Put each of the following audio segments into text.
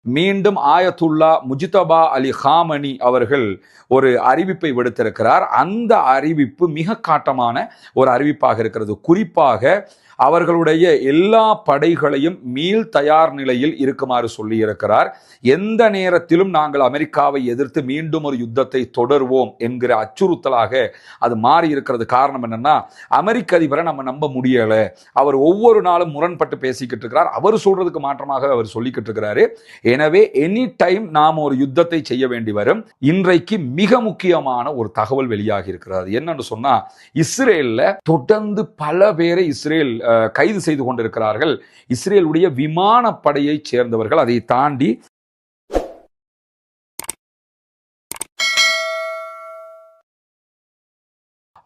மீண்டும் ஆயத்துல்லா முஜ்தபா அலி ஹாமனி அவர்கள் ஒரு அறிவிப்பை விடுத்திருக்கிறார். அந்த அறிவிப்பு மிக காட்டமான ஒரு அறிவிப்பாக இருக்கிறது. குறிப்பாக அவர்களுடைய எல்லா படைகளையும் மீள் தயார் நிலையில் இருக்குமாறு சொல்லி இருக்கிறார். எந்த நேரத்திலும் நாங்கள் அமெரிக்காவை எதிர்த்து மீண்டும் ஒரு யுத்தத்தை தொடர்வோம் என்கிற அச்சுறுத்தலாக அது மாறி இருக்கிறது. காரணம் என்னன்னா, அமெரிக்க அதிபரை நம்ம நம்ப முடியல. அவர் ஒவ்வொரு நாளும் முரண்பட்டு பேசிக்கிட்டு இருக்கிறார். அவர் சொல்றதுக்கு மாற்றமாக அவர் சொல்லிக்கிட்டு இருக்கிறாரு. எனவே எனி டைம் நாம் ஒரு யுத்தத்தை செய்ய வேண்டி வரும். இன்றைக்கு மிக முக்கியமான ஒரு தகவல் வெளியாகி இருக்கிறது. என்னன்னு சொன்னா, இஸ்ரேல்ல தொடர்ந்து பல பேரை இஸ்ரேல் கைது செய்து கொண்டிருக்கிறார்கள். இஸ்ரேலுடைய விமானப்படையை சேர்ந்தவர்கள். அதை தாண்டி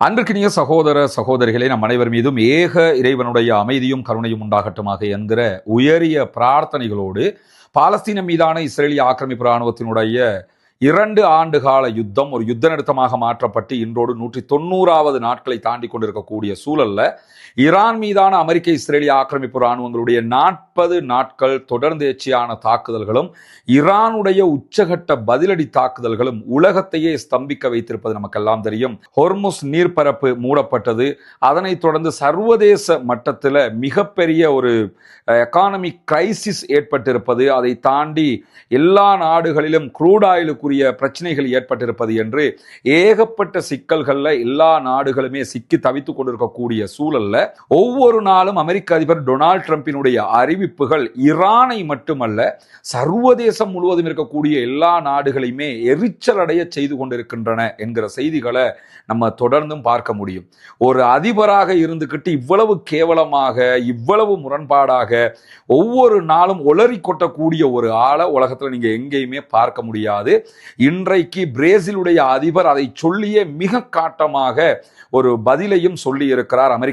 அன்பிற்கினிய சகோதர சகோதரிகளே, நம் அனைவர் மீதும் ஏக இறைவனுடைய அமைதியும் கருணையும் உண்டாகட்டுமாக என்கிற உயரிய பிரார்த்தனைகளோடு, பாலஸ்தீனம் மீதான இஸ்ரேலிய ஆக்கிரமிப்பு இராணுவத்தினுடைய 2 ஆண்டு கால யுத்தம் ஒரு யுத்த நிறுத்தமாக மாற்றப்பட்டு இன்றோடு 190வது நாட்களை தாண்டி கொண்டிருக்கக்கூடிய சூழல்ல, ஈரான் மீதான அமெரிக்க இஸ்ரேலிய ஆக்கிரமிப்பு இராணுவங்களுடைய 40 நாட்கள் தொடர்ந்தேர்ச்சியான தாக்குதல்களும் ஈரானுடைய உச்சகட்ட பதிலடி தாக்குதல்களும் உலகத்தையே ஸ்தம்பிக்க வைத்திருப்பது நமக்கெல்லாம் தெரியும். ஹொர்முஸ் நீர்ப்பரப்பு மூடப்பட்டது. அதனைத் தொடர்ந்து சர்வதேச மட்டத்தில் மிகப்பெரிய ஒரு எக்கானமிக் கிரைசிஸ் ஏற்பட்டிருப்பது, அதை தாண்டி எல்லா நாடுகளிலும் க்ரூட் ஆயிலுக்குரிய பிரச்சனைகள் ஏற்பட்டிருப்பது என்று ஏகப்பட்ட சிக்கல்கள்ல எல்லா நாடுகளுமே சிக்கி தவித்துக் கொண்டிருக்கக்கூடிய சூழல்ல, ஒவ்வொரு நாளும் அமெரிக்க அதிபர் டொனால்ட் ட்ரம்பினுடைய அறிவிப்புகள் ஈரானை மட்டுமல்ல சர்வதேசம் முழுவதும் இருக்கக்கூடிய எல்லா நாடுகளையுமே எரிச்சல் அடைய செய்து கொண்டிருக்கின்றன என்கிற செய்திகளை நம்ம தொடர்ந்தும் பார்க்க முடியும். ஒரு அதிபராக இருந்துகிட்டு இவ்வளவு கேவலமாக, இவ்வளவு முரண்பாடாக ஒவ்வொரு நாளும் ஒளறி கொட்டக்கூடிய ஒரு ஆளை உலகத்தில் நீங்க எங்கேயுமே பார்க்க முடியாது. இன்றைக்கு பிரேசிலுடைய அதிபர் அதை சொல்லியே மிக காட்டமாக ஒரு பதிலையும் சொல்லி இருக்கிறார். அமெரிக்க